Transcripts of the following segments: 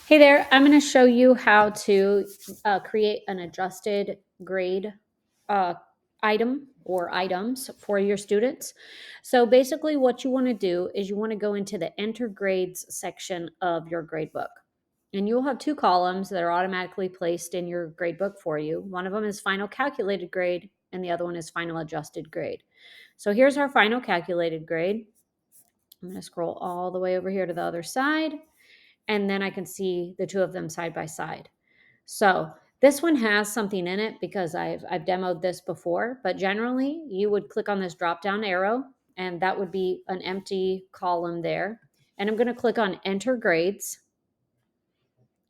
Hey there, I'm going to show you how to create an adjusted grade uh, item or items for your students. So basically what you want to do is you want to go into the enter grades section of your gradebook. And you'll have two columns that are automatically placed in your gradebook for you. One of them is final calculated grade and the other one is final adjusted grade. So here's our final calculated grade. I'm going to scroll all the way over here to the other side, and then I can see the two of them side by side. So this one has something in it because I've demoed this before, but generally you would click on this drop down arrow and that would be an empty column there. And I'm going to click on enter grades.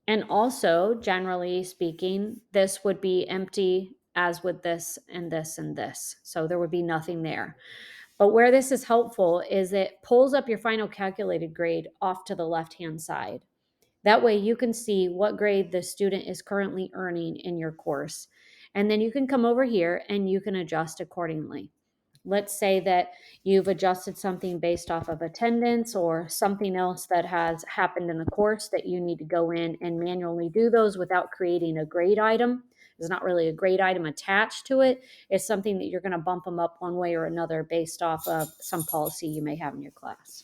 And also, generally speaking, this would be empty as with this and this and this. So there would be nothing there. But where this is helpful is it pulls up your final calculated grade off to the left-hand side. That way you can see what grade the student is currently earning in your course. And then you can come over here and you can adjust accordingly. Let's say that you've adjusted something based off of attendance or something else that has happened in the course that you need to go in and manually do those without creating a grade item. There's not really a grade item attached to it. It's something that you're going to bump them up one way or another based off of some policy you may have in your class.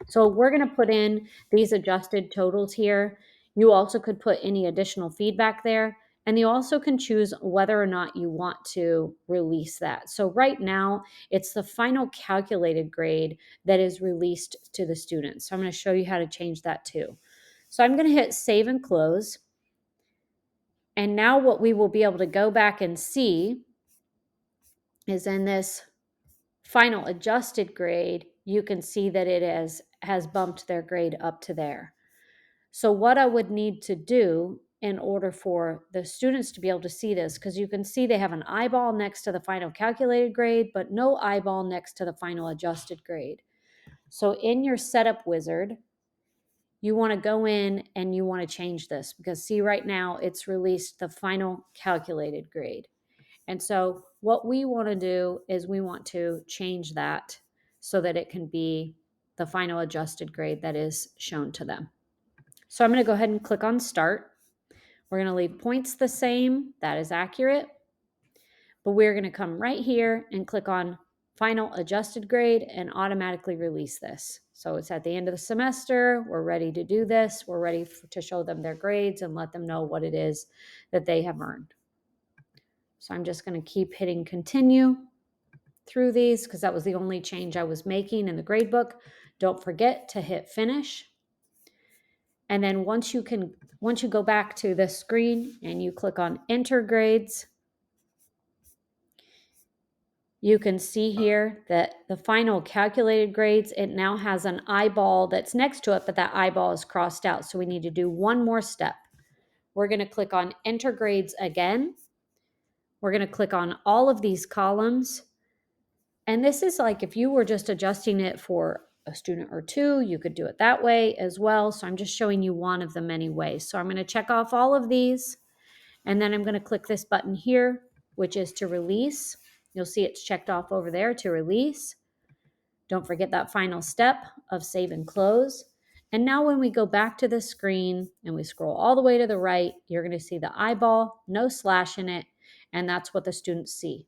So we're going to put in these adjusted totals here. You also could put any additional feedback there. And you also can choose whether or not you want to release that. So right now, it's the final calculated grade that is released to the students. So I'm going to show you how to change that too. So I'm going to hit save and close. And now what we will be able to go back and see is in this final adjusted grade, you can see that it has bumped their grade up to there. So what I would need to do in order for the students to be able to see this, because you can see they have an eyeball next to the final calculated grade, but no eyeball next to the final adjusted grade. So in your setup wizard, you want to go in and you want to change this because see right now it's released the final calculated grade. And so what we want to do is we want to change that so that it can be the final adjusted grade that is shown to them. So I'm going to go ahead and click on start. We're going to leave points the same. That is accurate. But we're going to come right here and click on final adjusted grade and automatically release this. So it's at the end of the semester. We're ready to do this. We're ready to show them their grades and let them know what it is that they have earned. So I'm just going to keep hitting continue through these because that was the only change I was making in the grade book. Don't forget to hit finish. And then once you go back to this screen and you click on enter grades, you can see here that the final calculated grades, it now has an eyeball that's next to it, but that eyeball is crossed out. So we need to do one more step. We're going to click on enter grades again. We're going to click on all of these columns. And this is like if you were just adjusting it for a student or two, you could do it that way as well. So I'm just showing you one of the many ways. So I'm going to check off all of these. And then I'm going to click this button here, which is to release. You'll see it's checked off over there to release. Don't forget that final step of save and close. And now when we go back to the screen and we scroll all the way to the right, you're going to see the eyeball, no slash in it, and that's what the students see.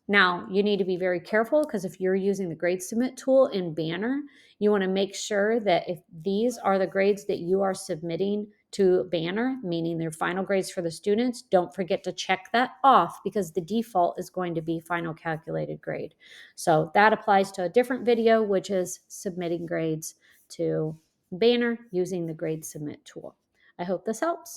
Now, you need to be very careful because if you're using the grade submit tool in Banner, you want to make sure that if these are the grades that you are submitting to Banner, meaning their final grades for the students, don't forget to check that off because the default is going to be final calculated grade. So that applies to a different video, which is submitting grades to Banner using the grade submit tool. I hope this helps.